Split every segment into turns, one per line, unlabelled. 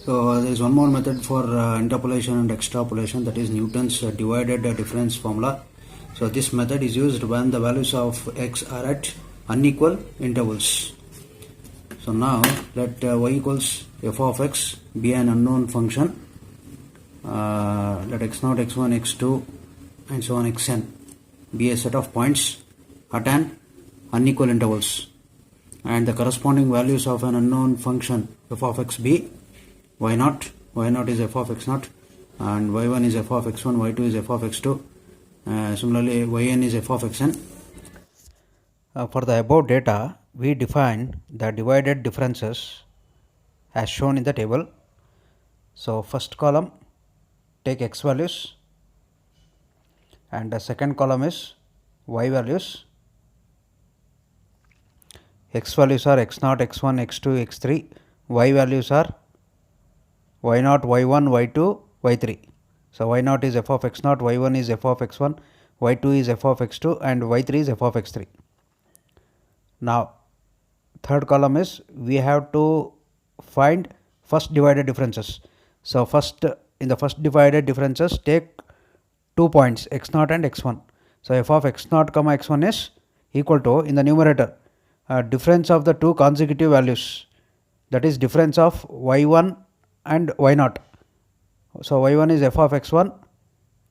So there is one more method for interpolation and extrapolation, that is Newton's divided difference formula. So this method is used when the values of x are at unequal intervals. So now let y equals f of x be an unknown function. Let x0, x1, x2 and so on xn be a set of points at an unequal intervals, and the corresponding values of an unknown function f of x be y0 is f of x0, and y1 is f of x1, y2 is f of x2, similarly yn is f of xn. For the above data, we define the divided differences as shown in the table. So first column take x values, and the second column is y values. X values are x0, x1, x2, x3. Y values are y0, y1, y2, y3. So y0 is f of x0, y1 is f of x1, y2 is f of x2, and y3 is f of x3. Now third column is we have to find first divided differences. So first, in the first divided differences, take 2 points x0 and x1. So f of x0 comma x1 is equal to, in the numerator, difference of the two consecutive values, that is difference of y1 and y0. So y1 is f of x1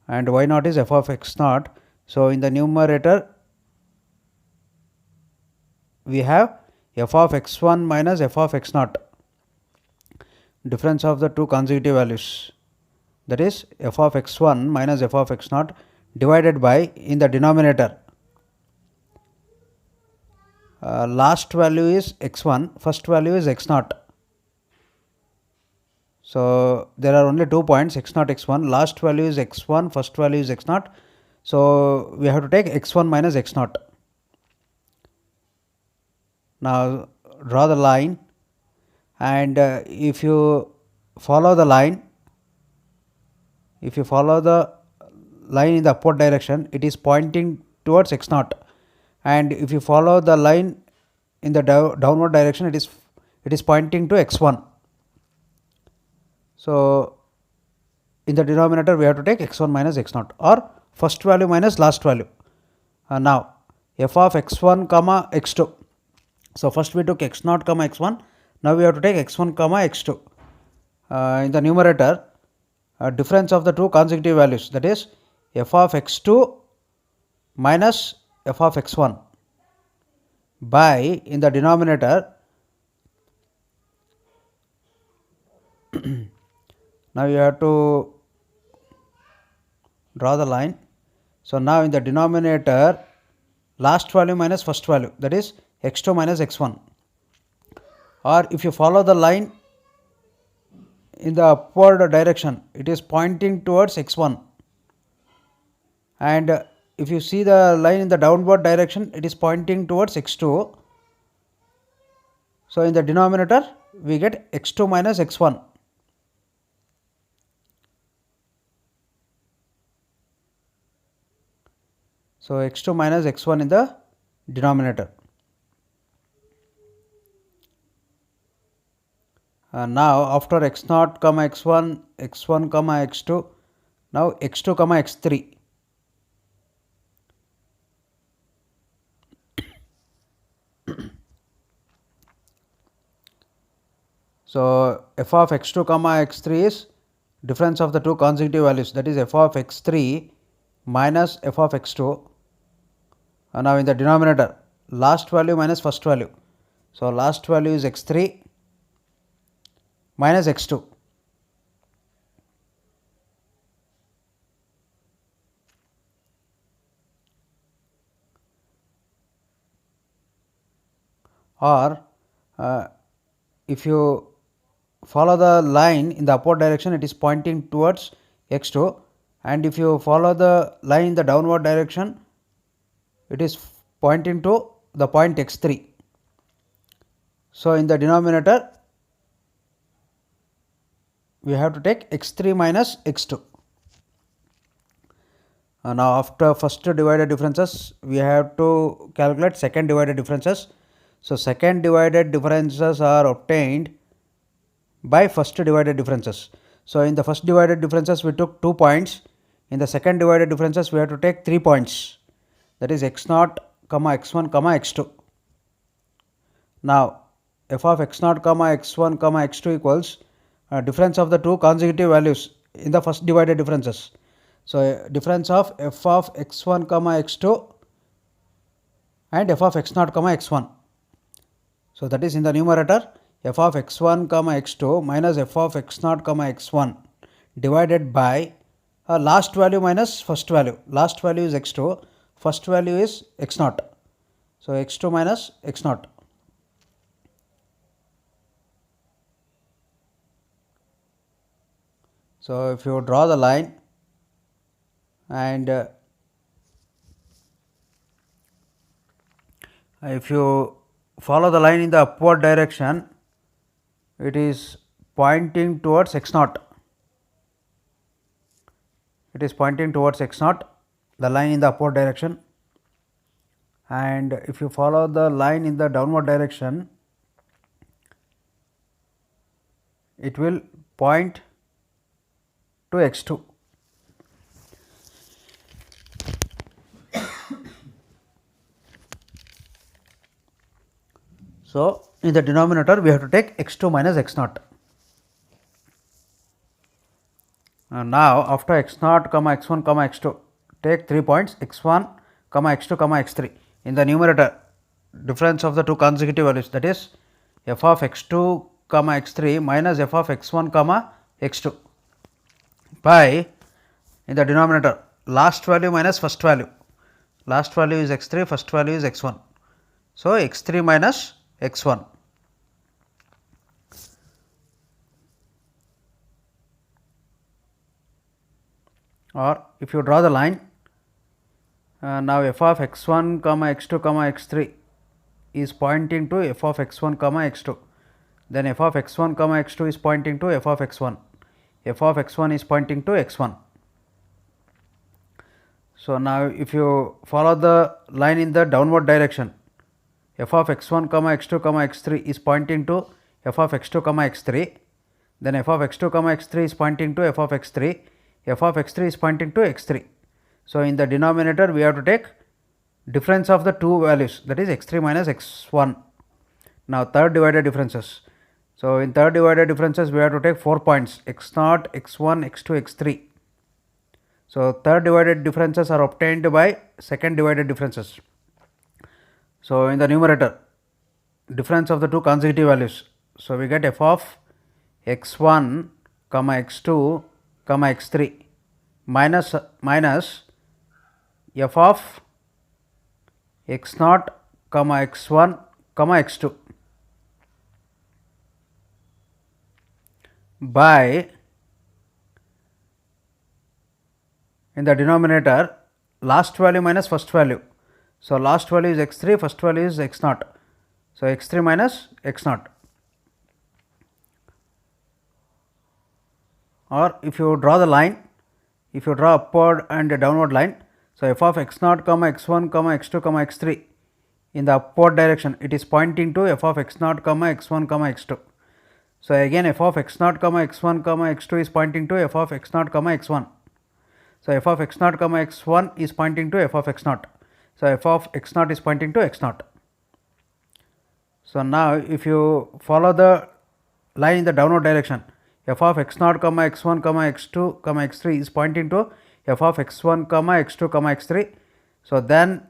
and y0 is f of x0. So in the numerator we have f of x1 minus f of x0, difference of the two consecutive values, that is f of x1 minus f of x0 divided by, in the denominator, last value is x1, first value is x0. So there are only 2 points x0, x1, last value is x1, first value is x0. So we have to take x1 minus x0. Now draw the line, and if you follow the line in the upward direction, it is pointing towards x0, and if you follow the line in the downward direction, it is pointing to x1. So in the denominator we have to take x1 minus x0, or first value minus last value. Now f of x1 comma x2. So first we took x0 comma x1, now we have to take x1 comma x2. In the numerator, difference of the two consecutive values, that is f of x2 minus f of x1 by, in the denominator, now you have to draw the line. So now in the denominator, last value minus first value, that is x2 minus x1, or if you follow the line in the upward direction, it is pointing towards x1, and if you see the line in the downward direction, it is pointing towards x2. So in the denominator we get x2 minus x1. So x2 minus x1 in the denominator. Now after x0 comma x1, x1 comma x2, now x2 comma x3. So f of x2 comma x3 is difference of the two consecutive values, that is f of x3 minus f of x2. Now in the denominator, last value minus first value. So last value is x3 minus x2. Or if you follow the line in the upward direction, it is pointing towards x2, and if you follow the line in the downward direction, it is pointing to the point x3. So in the denominator we have to take x3 minus x2. Now after first divided differences, we have to calculate second divided differences. So second divided differences are obtained by first divided differences. So, in the first divided differences we took 2 points, in the second divided differences we have to take 3 points, that is x naught comma x1 comma x2. Now, f of x naught comma x1 comma x2 equals difference of the two consecutive values in the first divided differences. So, difference of f of x1 comma x2 and f of x naught comma x1. So, that is in the numerator f of x1 comma x2 minus f of x naught comma x1 divided by last value minus first value. Last value is x2, first value is x naught. So, x2 minus x naught. So, if you draw the line and if you follow the line in the upward direction, it is pointing towards x naught. It is pointing towards x naught, the line in the upward direction, and if you follow the line in the downward direction, it will point to x2. So, in the denominator we have to take x2 minus x naught. Now, after x naught comma x1 comma x2, take 3 points x1 comma x2 comma x3 in the numerator, difference of the two consecutive values, that is f of x2 comma x3 minus f of x1 comma x2 by, in the denominator, last value minus first value. Last value is x3, first value is x1. So, x3 minus x1. Or if you draw the line, now f of x1 comma x2 comma x3 is pointing to f of x1 comma x2, then f of x1 comma x2 is pointing to f of x1, f of x1 is pointing to x1. So, now if you follow the line in the downward direction, f of x1 comma x2 comma x3 is pointing to f of x2 comma x3, then f of x2 comma x3 is pointing to f of x3, f of x3 is pointing to x3. So, in the denominator we have to take difference of the two values, that is x3 minus x1. Now, third divided differences. So, in third divided differences we have to take 4 points x naught, x1, x2, x3. So, third divided differences are obtained by second divided differences. So, in the numerator, difference of the two consecutive values. So, we get f of x1 comma x2 comma x3 minus f of x naught comma x1 comma x2 by, in the denominator, last value minus first value. So, last value is x3, first value is x naught. So, x3 minus x naught. Or if you draw the line, if you draw upward and a downward line, so f of x naught comma x1 comma x2 comma x3 in the upward direction, it is pointing to f of x naught comma x1 comma x2. So, again f of x naught comma x1 comma x2 is pointing to f of x naught comma x1. So, f of x naught comma x1 is pointing to f of x naught. So, f of x naught is pointing to x naught. So, now if you follow the line in the downward direction, f of x naught comma x1 comma x2 comma x3 is pointing to f of x1 comma x2 comma x3. So, then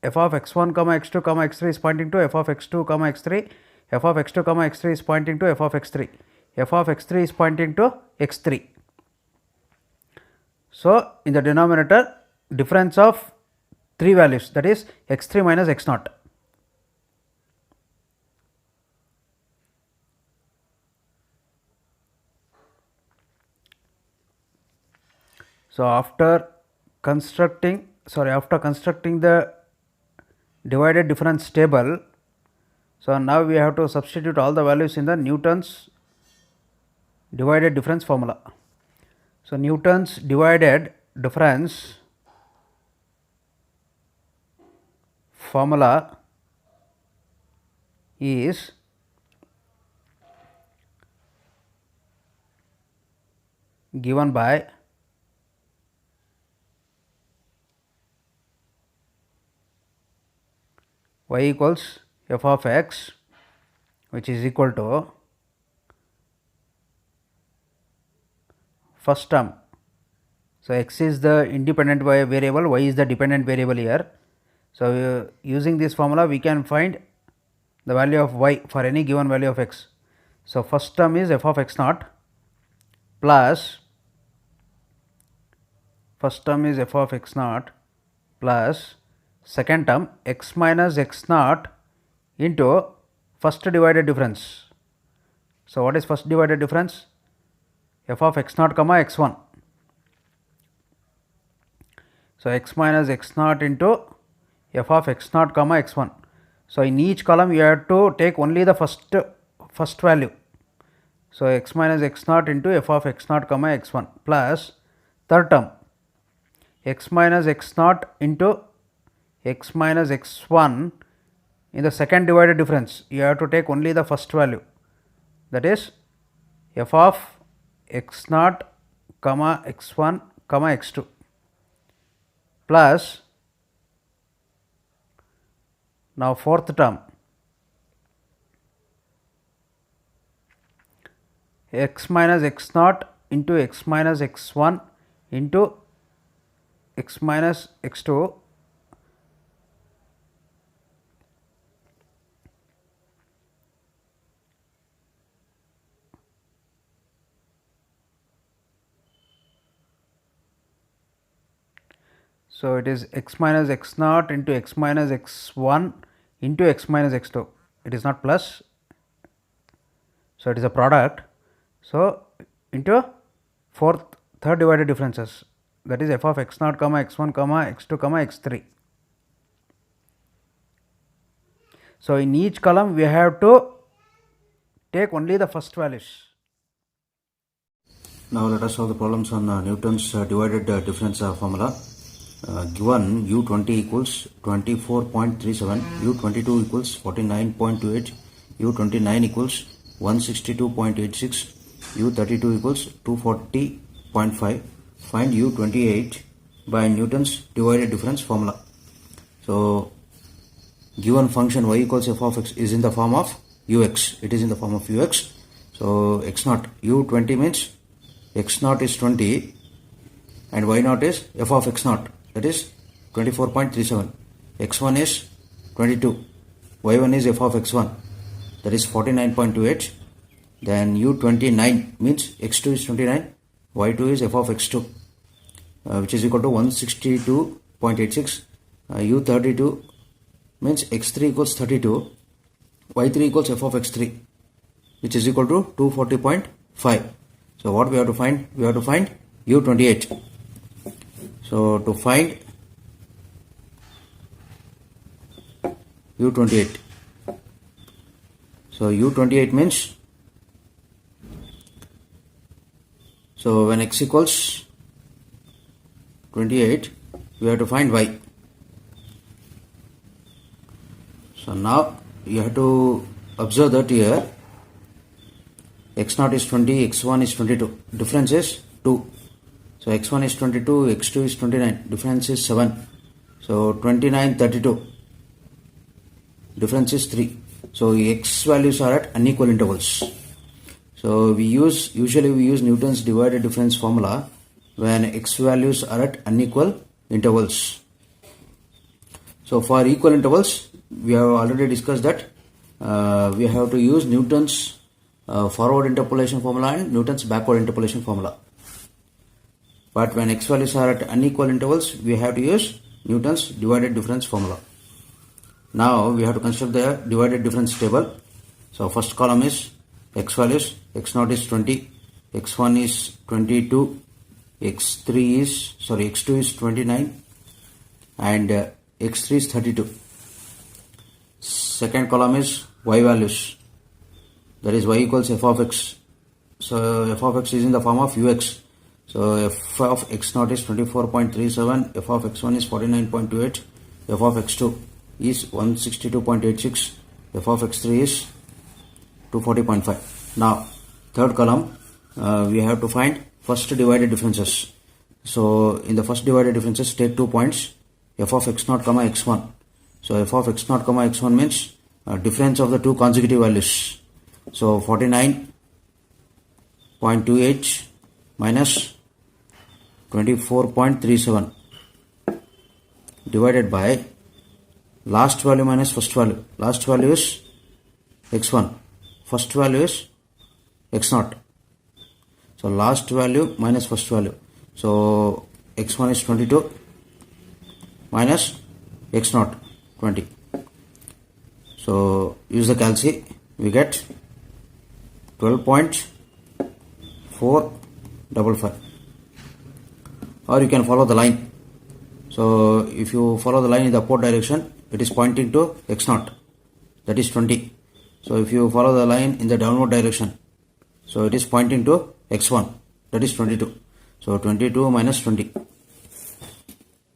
f of x1 comma x2 comma x3 is pointing to f of x2 comma x3, f of x2 comma x3 is pointing to f of x3, f of x3 is pointing to x3. So, in the denominator, difference of 3 values, that is x3 minus x naught. So, after constructing the divided difference table, so now we have to substitute all the values in the Newton's divided difference formula. So, Newton's divided difference formula is given by y equals f of x, which is equal to first term. So, x is the independent variable, y is the dependent variable here. So, using this formula we can find the value of y for any given value of x. So, first term is f of x naught plus second term x minus x naught into first divided difference. So, what is first divided difference? F of x naught comma x 1. So, x minus x naught into f of x naught comma x 1. So, in each column you have to take only the first value. So, x minus x naught into f of x naught comma x 1 plus third term x minus x naught into x minus x 1 in the second divided difference. You have to take only the first value, that is f of x naught comma x 1 comma x 2 plus now fourth term x minus x naught into x minus x 1 into x minus x 2 So, it is x minus x naught into x minus x 1 into x minus x 2, it is not plus. So, it is a product. So, into third divided differences, that is f of x naught comma x 1 comma x 2 comma x 3. So, in each column we have to take only the first values.
Now, let us solve the problems on Newton's divided difference formula. Given u20 equals 24.37, u22 equals 49.28, u29 equals 162.86, u32 equals 240.5. Find u28 by Newton's divided difference formula. So, given function y equals f of x is in the form of ux. It is in the form of ux. So, x naught, u20 means x naught is 20 and y naught is f of x naught, that is 24.37. x1 is 22, y1 is f of x1, that is 49.28. Then u29 means x2 is 29, y2 is f of x2, which is equal to 162.86. u32 means x3 equals 32, y3 equals f of x3, which is equal to 240.5. So, what we have to find? We have to find u28. So, to find u28, so u28 means, so when x equals 28, we have to find y. So, now you have to observe that here x naught is 20, x1 is 22, difference is 2. So, x1 is 22, x2 is 29, difference is 7. So, 29, 32, difference is 3. So, x values are at unequal intervals. So, usually we use Newton's divided difference formula when x values are at unequal intervals. So, for equal intervals, we have already discussed that we have to use Newton's forward interpolation formula and Newton's backward interpolation formula. But when x values are at unequal intervals, we have to use Newton's divided difference formula. Now, we have to construct the divided difference table. So, first column is x values, x naught is 20, x1 is 22, x2 is 29 and x3 is 32. Second column is y values, that is y equals f of x. So, f of x is in the form of ux. So, f of x naught is 24.37, f of x1 is 49.28, f of x2 is 162.86, f of x3 is 240.5. Now, third column we have to find first divided differences. So in the first divided differences, take 2 points, f of x naught comma x1. So f of x naught comma x1 means difference of the two consecutive values. So 49.28 minus 24.37 divided by last value minus first value. Last value is x1, first value is x0. So last value minus first value. So x1 is 22 minus x0 20. So use the calci, we get 12.455. Or you can follow the line. So if you follow the line in the upward direction, it is pointing to x0, that is 20. So if you follow the line in the downward direction, so it is pointing to x1, that is 22. So 22 minus 20.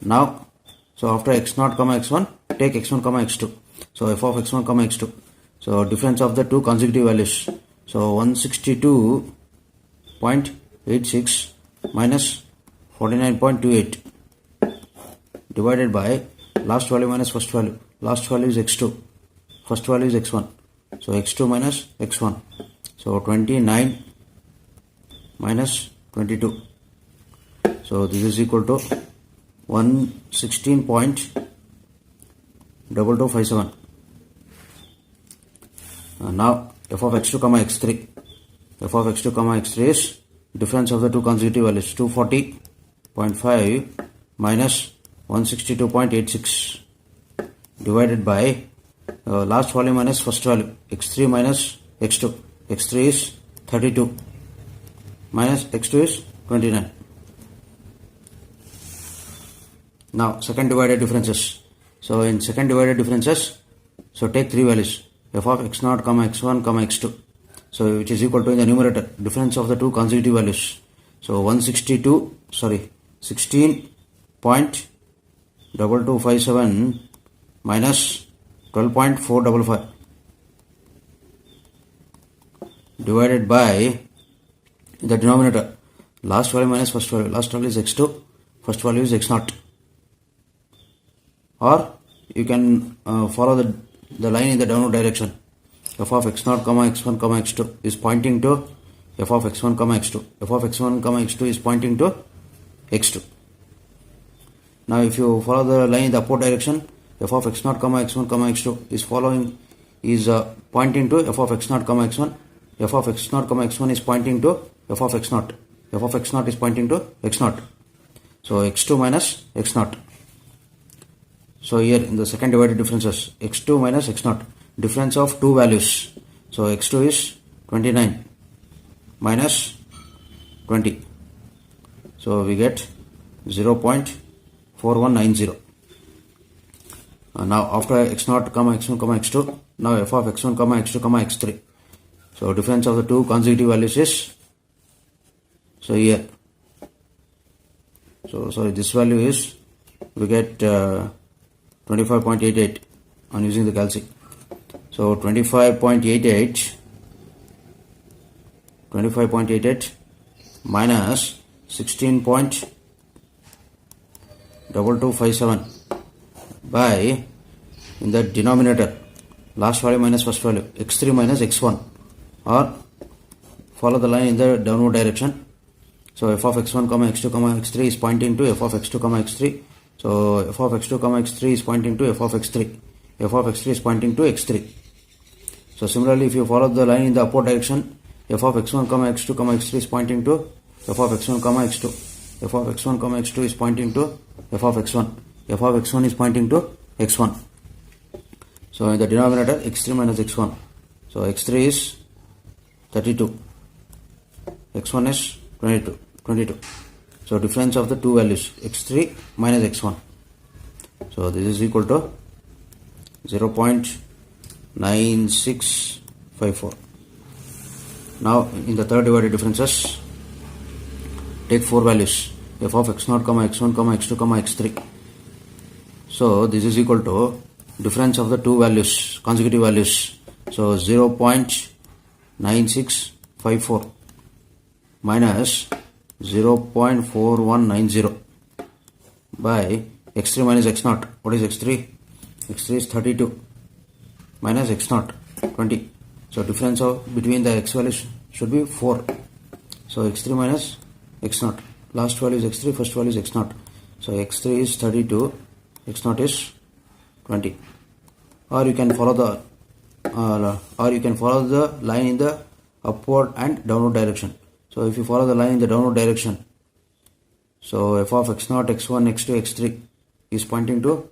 Now, so after x0 comma x1, take x1 comma x2. So f of x1 comma x2. So difference of the two consecutive values. So 162.86 minus 49.28 divided by last value minus first value. Last value is x2, first value is x1. So x2 minus x1. So 29 minus 22. So this is equal to 116.2257. Now f of x2 comma x3. F of x2 comma x3 is difference of the two consecutive values, 240.5 minus 162.86 divided by last value minus first value, x3 minus x2. x3 is 32 minus x2 is 29. Now second divided differences. So in second divided differences, so take three values, f of x0 comma x1 comma x2. So which is equal to, in the numerator, difference of the two consecutive values. So 16.2257 minus 12.455 divided by the denominator, last value minus first value. Last value is x2, first value is x0. Or you can follow the line in the downward direction. F of x0 comma x1 comma x2 is pointing to f of x1 comma x2. F of x1 comma x2 is pointing to x2. Now if you follow the line in the upward direction, f of x0 comma x1 comma x2 is pointing to f of x0 comma x1. F of x0 comma x1 is pointing to f of x0. F of x0 is pointing to x0. So x2 minus x0. So here in the second divided differences, x2 minus x0, difference of two values. So x2 is 29 minus 20. So we get 0.4190. Now after x0 comma x1 comma x2, now f of x1 comma x2 comma x3. So difference of the two consecutive values is, so here, so sorry, this value is, we get 25.88 on using the calci. So 25.88 minus 16.2257 by, in the denominator, last value minus first value, x3 minus x1, or follow the line in the downward direction. So f of x1 comma x2 comma x3 is pointing to f of x2 comma x3. So f of x2 comma x3 is pointing to f of x3. F of x3 is pointing to x3. So similarly, if you follow the line in the upward direction, f of x1 comma x2 comma x3 is pointing to f of x1 comma x2. F of x1 comma x2 is pointing to f of x1. F of x1 is pointing to x1. So in the denominator, x3 minus x1. So x3 is 32. x1 is 22. So difference of the two values, x3 minus x1. So this is equal to 0.9654. Now in the third divided differences, take four values, f of x0 comma x1 comma x2 comma x3. So this is equal to difference of the two values, consecutive values. So 0.9654 minus 0.4190 by x3 minus x0. What is x3? x3 is 32 minus x0, 20. So difference of between the x values should be 4. So x3 minus x0. Last value is x3, first value is x0. So x3 is 32, x0 is 20. Or you can follow the line in the upward and downward direction. So if you follow the line in the downward direction, so f of x0, x1, x2, x3 is pointing to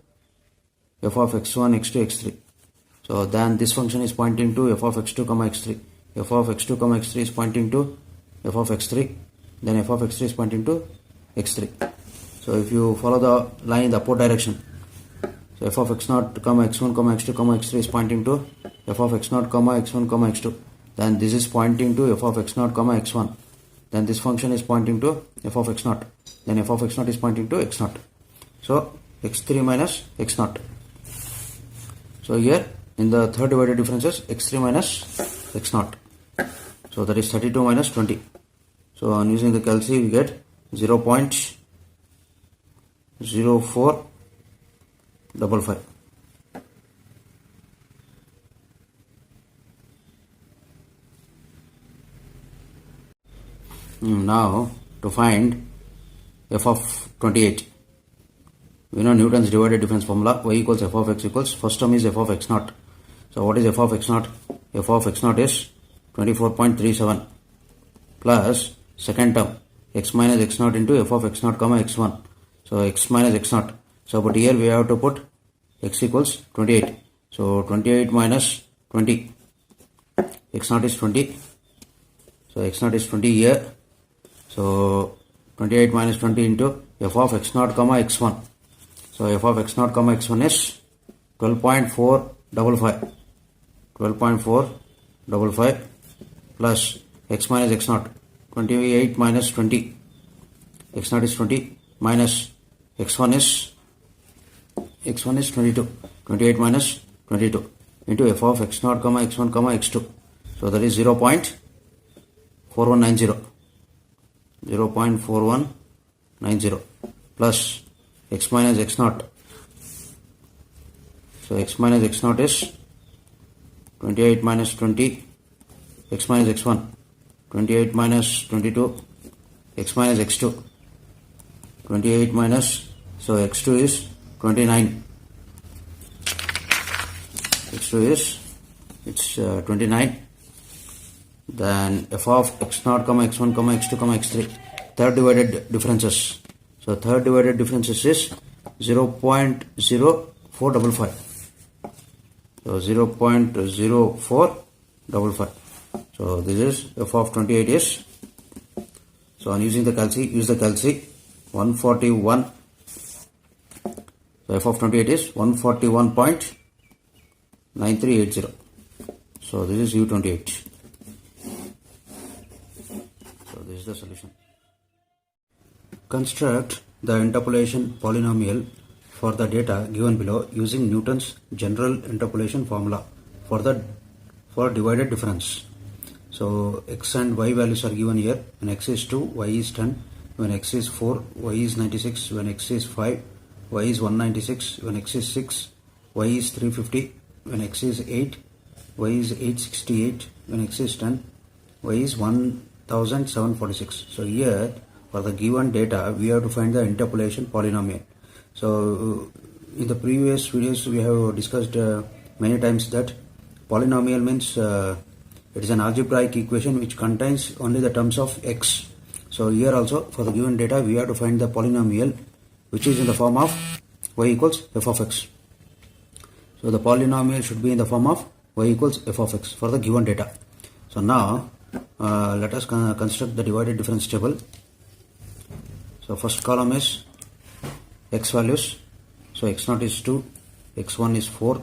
f of x1, x2, x3. So then this function is pointing to f of x2, x3. f of x2, x3 is pointing to f of x3. Then f of x3 is pointing to x3. So if you follow the line in the upward direction, so f of x0, x1, x2, x3 is pointing to f of x0, x1, x2. Then this is pointing to f of x0, x1. Then this function is pointing to f of x0. Then f of x0 is pointing to x0. So x3 minus x0. So here in the third divided differences, x3 minus x0. So that is 32 minus 20. So on using the calci we get 0.0455. Now to find f of 28. We know Newton's divided difference formula, y equals f of x equals, first term is f of x0. So what is f of x0? f of x0 is 24.37 plus second term x minus x0 into f of x0, x1. So x minus x0. So but here we have to put x equals 28. So 28 minus 20. x0 is 20. So x0 is 20 here. So 28 minus 20 into f of x0, x1. So f of x0, x1 is 12.455. 12.455 plus x minus x0. 28 minus 20. x0 is 20 minus x1 is 22. 28 minus 22 into f of x0, x1, x2. So that is 0.4190. 0.4190 plus x minus x0. So x minus x0 is 28 minus 20, x minus x1, 28 minus 22, x minus x2, 28 minus, so x2 is 29. x2 is, it's 29. Then f of x0, x1, x2, x3, third divided differences. So third divided differences is 0.0455. So 0.0455. So this is f of 28 is, so on using the calci, use the calci, 141. So f of 28 is 141.9380. So this is U28. So this is the solution. Construct the interpolation polynomial for the data given below using Newton's general interpolation formula for divided difference. So x and y values are given here. When x is 2, y is 10. When x is 4, y is 96. When x is 5, y is 196. When x is 6, y is 350. When x is 8, y is 868. When x is 10, y is 1746. So here for the given data we have to find the interpolation polynomial. So in the previous videos we have discussed many times that polynomial means it is an algebraic equation which contains only the terms of x. So here also for the given data we have to find the polynomial which is in the form of y equals f of x. So the polynomial should be in the form of y equals f of x for the given data. So now let us construct the divided difference table. So first column is x values. So x0 is 2, x1 is 4,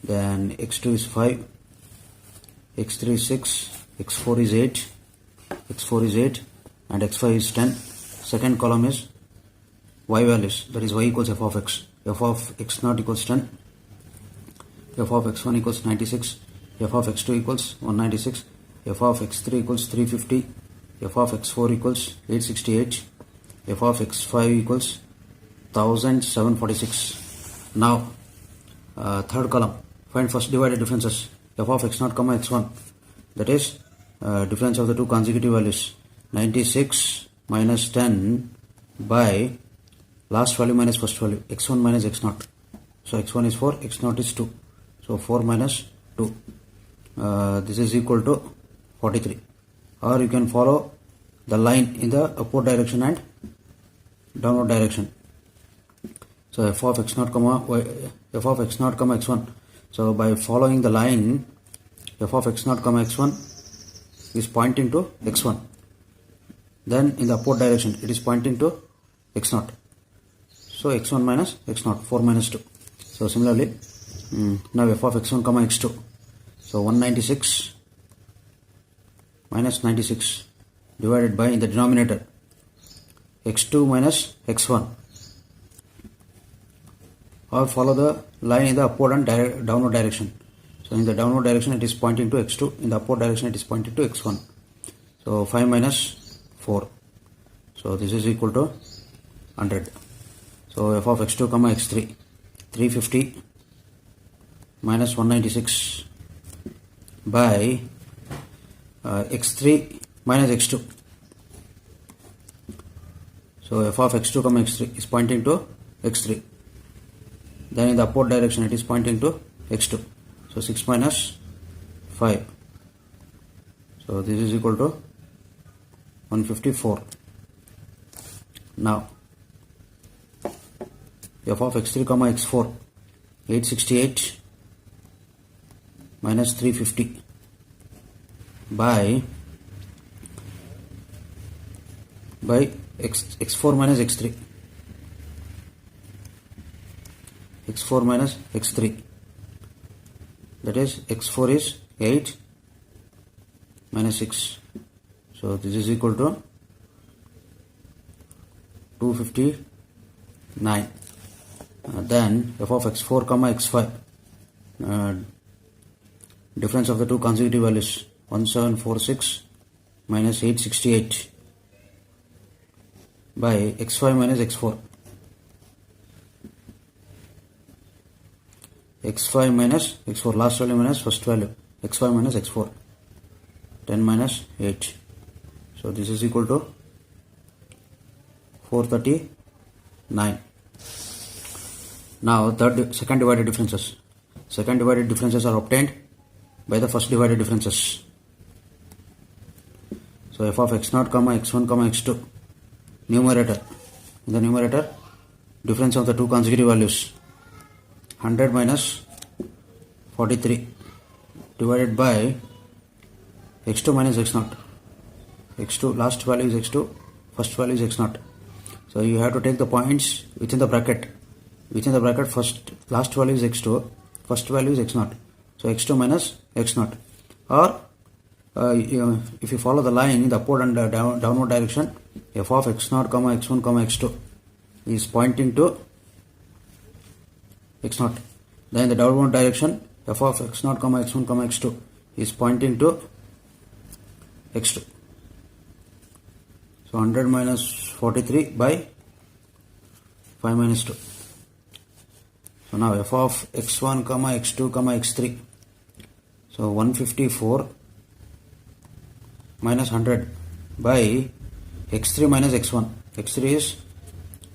then x2 is 5, x3 is 6, x4 is 8, x4 is 8, and x5 is 10. Second column is y values, that is y equals f of x. f of x0 equals 10, f of x1 equals 96, f of x2 equals 196, f of x3 equals 350, f of x4 equals 868, f of x5 equals 1746. Now third column, find first divided differences f of x0 comma x1, that is difference of the two consecutive values, 96 minus 10 by last value minus first value, x1 minus x0. So x1 is 4, x0 is 2, so 4 minus 2, this is equal to 43. Or you can follow the line in the upward direction and downward direction. So f of x0 comma x1. So by following the line, f of x0 comma x1 is pointing to x1. Then in the upward direction it is pointing to x0. So x1 minus x0, 4 minus 2. So similarly, now f of x1 comma x2. So 196 minus 96 divided by, in the denominator, x2 minus x1. Or follow the line in the upward and downward direction. So in the downward direction it is pointing to x2, in the upward direction it is pointing to x1. So 5 minus 4. So this is equal to 100. So f of x2 comma x3, 350 minus 196 by x3 minus x2. So f of x2 comma x3 is pointing to x3. Then in the upward direction it is pointing to x2. So 6 minus 5. So this is equal to 154. Now f of x3 comma x4, 868 minus 350 by x4 minus x3. x4 minus x3, that is x4 is 8 minus 6. So this is equal to 259. Then f of x4 comma x5, difference of the two consecutive values, 1746 minus 868 by x5 minus x4. x5 minus x4, last value minus first value, x5 minus x4, 10 minus 8. So this is equal to 439. Now second divided differences. Second divided differences are obtained by the first divided differences. So f of x0 comma x1 comma x2, numerator, in the numerator, difference of the two consecutive values, 100 minus 43 divided by x2 minus x0. x2, last value is x2, first value is x0. So you have to take the points within the bracket. Within the bracket, last value is x2, first value is x0. So x2 minus x0. Or if you follow the line in the upward and downward direction, f of x0 comma x1 comma x2 is pointing to x0. Then in the downward direction, f of x0 comma x1 comma x2 is pointing to x2. So 100 minus 43 by 5 minus 2. So now f of x1 comma x2 comma x3. So 154 minus 100 by x3 minus x1. x3 is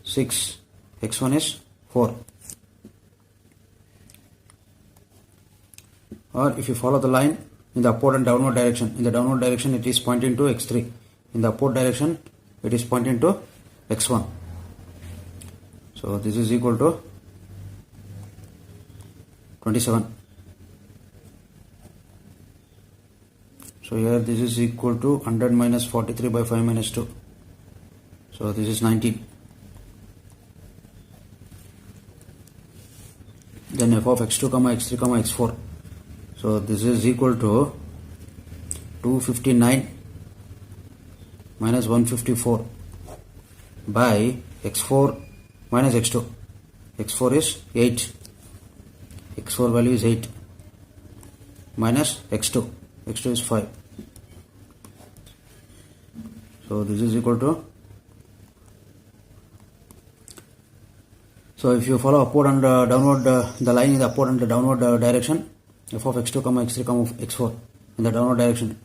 6, x1 is 4. Or if you follow the line in the upward and downward direction, in the downward direction it is pointing to x3, in the upward direction it is pointing to x1. So this is equal to 27. So here this is equal to 100 minus 43 by 5 minus 2. So this is 19. Then f of x2 comma x3 comma x4. So this is equal to 259 minus 154 by x4 minus x2. x4 is 8. x4 value is 8 minus x2. x2 is 5. So this is equal to, so if you follow upward and downward, the line in the upward and the downward direction, f of x2, x3, x4 in the downward direction,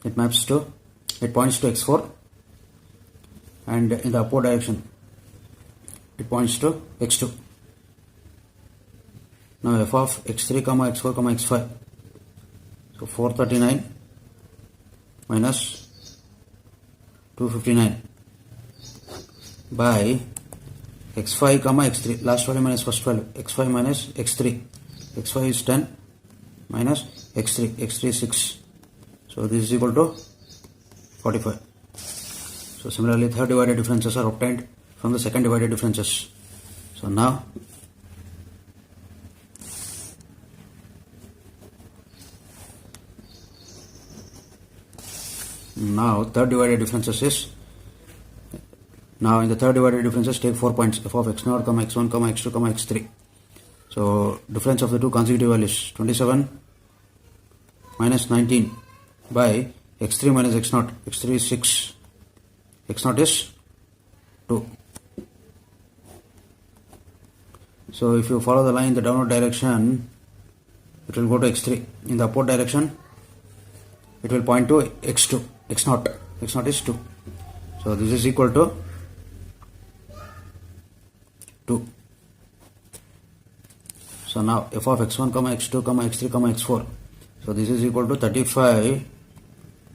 it points to x4, and in the upward direction it points to x2. Now f of x3, x4, x5, so 439 minus 259 by x5, x3, last value minus first value, x5 minus x3, x5 is 10 minus x3 is 6, so this is equal to 45. So similarly, third divided differences are obtained from the second divided differences. So now third divided differences is, now in the third divided differences take 4 points, f of x0, x1, x2, x3. So difference of the two consecutive values, 27 minus 19 by x3 minus x0, x3 is 6, x0 is 2. So if you follow the line in the downward direction, it will go to x3. In the upward direction, it will point to x2, x0 is 2. So this is equal to 2. So now f of x1, x2, x3, x4. So this is equal to 35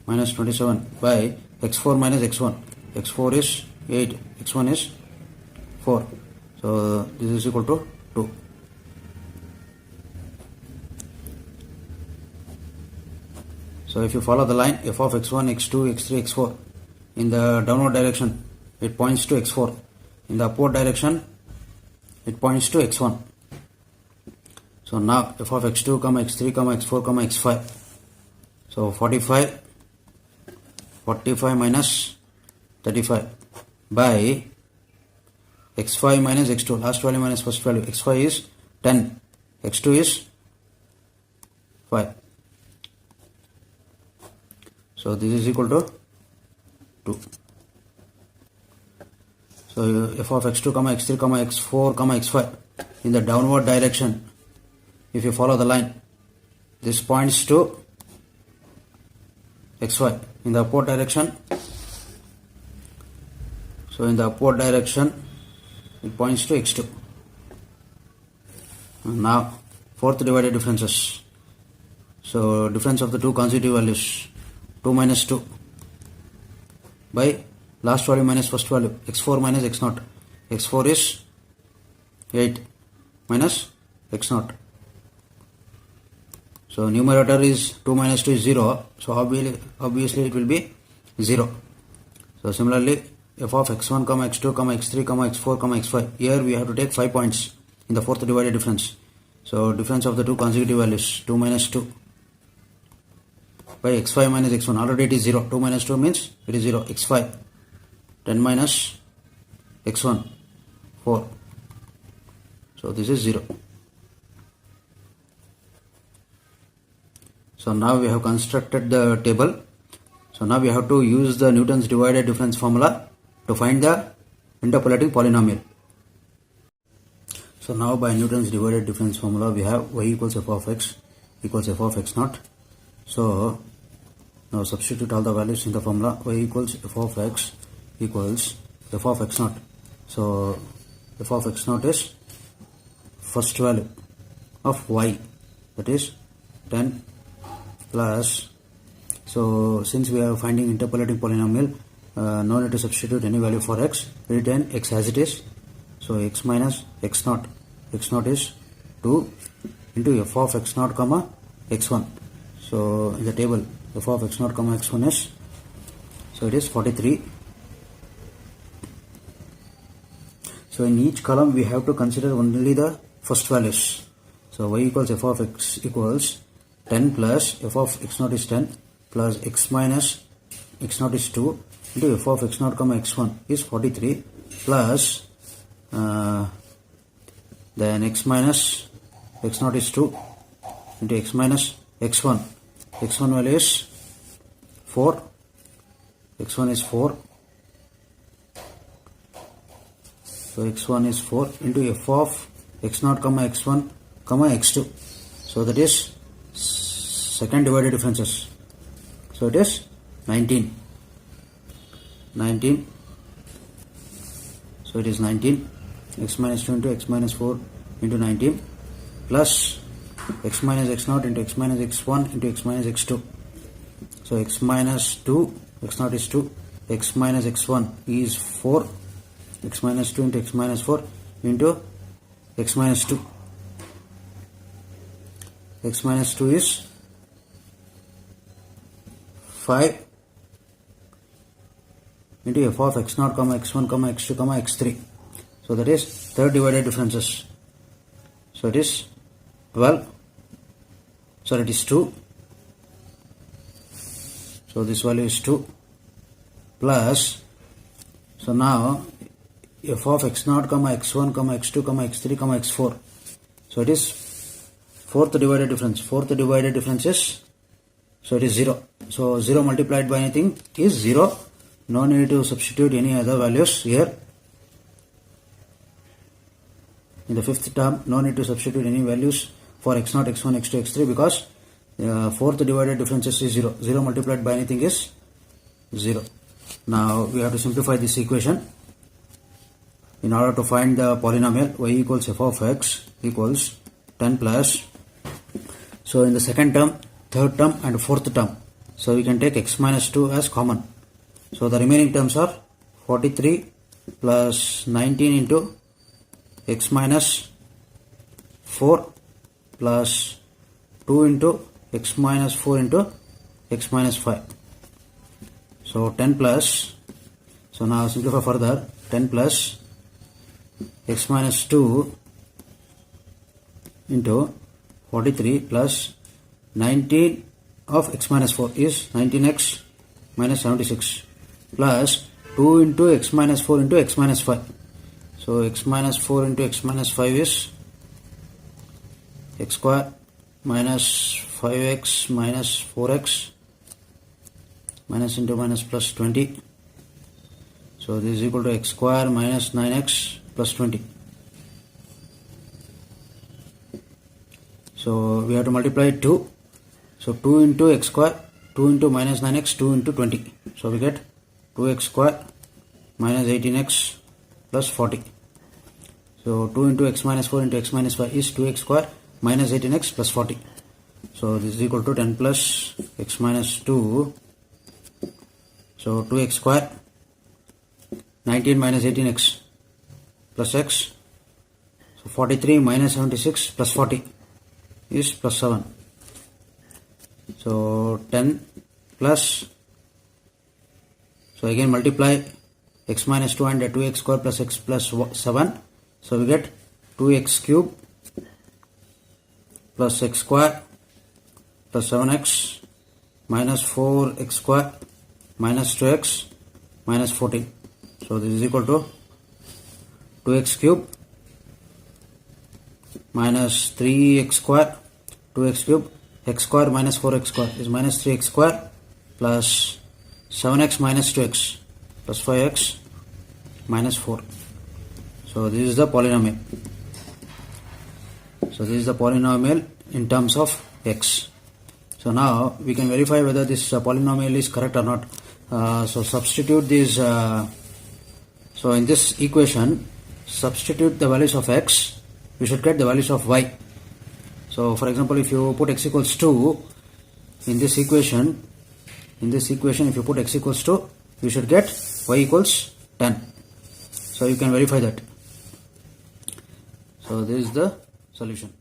minus 27 by x4 minus x1. x4 is 8, x1 is 4. So this is equal to 2. So if you follow the line f of x1, x2, x3, x4 in the downward direction, it points to x4. In the upward direction, it points to x1. So now f of x2, x3, x4, x5. So 45 minus 35 by x5 minus x2, last value minus first value, x5 is 10, x2 is 5. So this is equal to 2. So f of x2, x3, x4, x5 in the downward direction, if you follow the line, this points to xy. In the upward direction, so in the upward direction, it points to x2. Now fourth divided differences. So difference of the two consecutive values, 2 minus 2 by last value minus first value, x4 minus x0. x4 is 8 minus x0. So numerator is 2 minus 2 is 0. So obviously it will be 0. So similarly, f of x1, x2, x3, x4, x5. Here we have to take 5 points in the fourth divided difference. So difference of the two consecutive values, 2 minus 2 by x5 minus x1. Already it is 0. 2 minus 2 means it is 0. x5, 10 minus x1, 4. So this is 0. So now we have constructed the table. So now we have to use the Newton's divided difference formula to find the interpolating polynomial. So now by Newton's divided difference formula, we have y equals f of x equals f of x naught. So now substitute all the values in the formula. Y equals f of x equals f of x naught. So f of x naught is first value of y, that is 10 plus, so since we are finding interpolating polynomial, no need to substitute any value for x. Retain x as it is. So x minus x naught is 2 into f of x naught comma x1. So in the table, f of x naught comma x1 is, so it is 43. So in each column we have to consider only the first values. So y equals f of x equals 10 plus f of x naught is 10 plus x minus x naught is 2 into f of x naught comma x1 is 43 plus then x minus x naught is 2 into x minus x1. x1 value is 4 x1 is 4. So x1 is 4 into f of x0 comma x1 comma x2. So that is second divided differences. So it is 19. So it is 19. X minus 2 into x minus 4 into 19 plus x minus x0 into x minus x1 into x minus x2. So x minus 2, x0 is 2, x minus x1 is 4, x minus 2 into x minus 4 into x minus 2. X minus 2 is 5 into f of x0 comma x1 comma x2 comma x3. So that is third divided differences. So it is 12. So it is 2. So this value is 2 plus. So now f of x0 comma x1 comma x2 comma x3 comma x4. So it is fourth divided difference. Fourth divided difference is, so it is 0. So 0 multiplied by anything is 0. No need to substitute any other values here. In the fifth term, no need to substitute any values for x0, x1, x2, x3 because fourth divided differences is 0. 0 multiplied by anything is 0. Now we have to simplify this equation. In order to find the polynomial y equals f of x equals 10 plus. So in the second term, third term and fourth term, so we can take x minus 2 as common. So the remaining terms are 43 plus 19 into x minus 4 plus 2 into x minus 4 into x minus 5. So 10 plus, so now simplify further, 10 plus x minus 2 into 43 plus 19 of x minus 4 is 19x minus 76 plus 2 into x minus 4 into x minus 5. So x minus 4 into x minus 5 is x square minus 5x minus 4x minus into minus plus 20. So this is equal to x square minus 9x plus 20. So we have to multiply 2. So 2 into x square, 2 into minus 9x, 2 into 20. So we get 2x square minus 18x plus 40. So 2 into x minus 4 into x minus 5 is 2x square minus 18x plus 40. So this is equal to 10 plus x minus 2. So 2x square 19 minus 18x plus x. So 43 minus 76 plus 40 is plus 7. So 10 plus, so again multiply x minus 2 and 2x square plus x plus 7. So we get 2x cube plus x square plus 7x minus 4x square minus 2x minus 14. So this is equal to 2x cube minus 3x square, 2x cube, x square minus 4x square is minus 3x square plus 7x minus 2x plus 5x minus 4. So this is the polynomial. So this is the polynomial in terms of x. So now we can verify whether this polynomial is correct or not. So substitute this. So in this equation, substitute the values of x. We should get the values of y. So for example, if you put x equals 2 in this equation, if you put x equals 2, you should get y equals 10. So you can verify that. So this is the solution.